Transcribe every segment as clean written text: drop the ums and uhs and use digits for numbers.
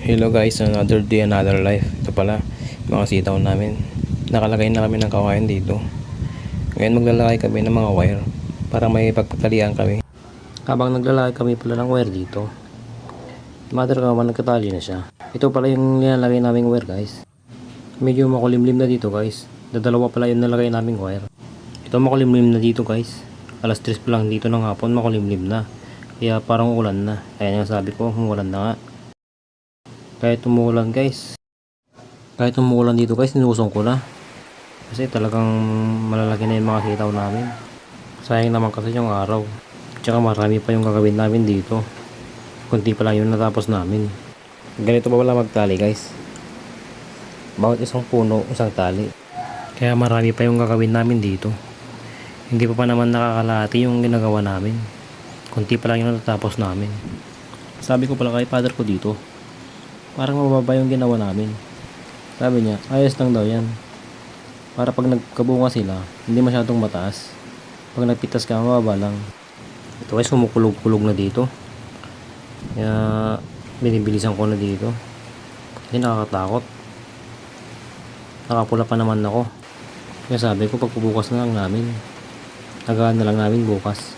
Hello guys, another day, another life. Ito pala, mga sitaw namin. Nakalagay na kami ng kawayan dito. Ngayon maglalagay kami ng mga wire para may pagtatalian kami. Habang naglalagay kami pala ng wire dito, mother ka naman nagkatali na siya. Ito pala yung nilalagay naming wire guys. Medyo makulimlim na dito guys. Dadalawa pala yung nalagay naming wire. Ito makulimlim na dito guys. Alas 3 pa lang dito ng hapon, makulimlim na. Kaya parang ulan na. Kaya nga sabi ko, umulan na nga. Kahit umuulan guys, kahit umuulan dito guys, ninusong ko na kasi talagang malalaki na yung mga sitaw namin. Sayang naman kasi yung araw, tsaka marami pa yung gagawin namin dito. Kunti pa lang yung natapos namin. Ganito pa pala magtali guys, bawat isang puno isang tali, kaya marami pa yung gagawin namin dito. Hindi pa naman nakakalahati yung ginagawa namin, kunti pa lang yung natapos namin. Sabi ko pala kay father ko dito, parang mababa yung ginawa namin. Sabi niya, ayos lang daw yan. Para pag nagkabunga sila, hindi masyadong mataas. Pag nagpitas ka, mababa lang. Ito guys, kumukulog-kulog na dito. Kaya, binibilisan ko na dito. Kasi nakakatakot. Nakapula pa naman ako. Kaya sabi ko, pagpubukas na lang namin. Tagaan na lang namin bukas.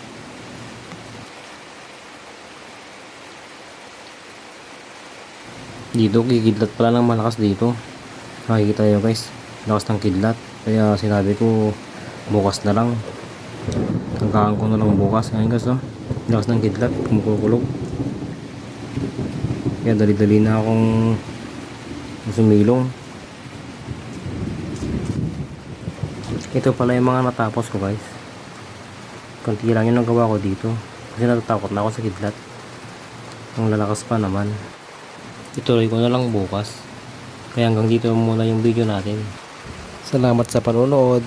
Dito kikidlat pala ng malakas dito. Nakikita nyo guys, lakas ng kidlat. Kaya sinabi ko bukas na lang, hanggang ko na lang bukas. Ngayon guys, oh, lakas ng kidlat, kumukulog. Kaya dali-dali na akong sumilong. Ito pala yung mga natapos ko guys. Kunti lang yung nagawa ko dito kasi natatakot na ako sa kidlat. Ang lalakas pa naman. Ituloy ko na lang bukas. Kaya hanggang dito muna yung video natin. Salamat sa panonood.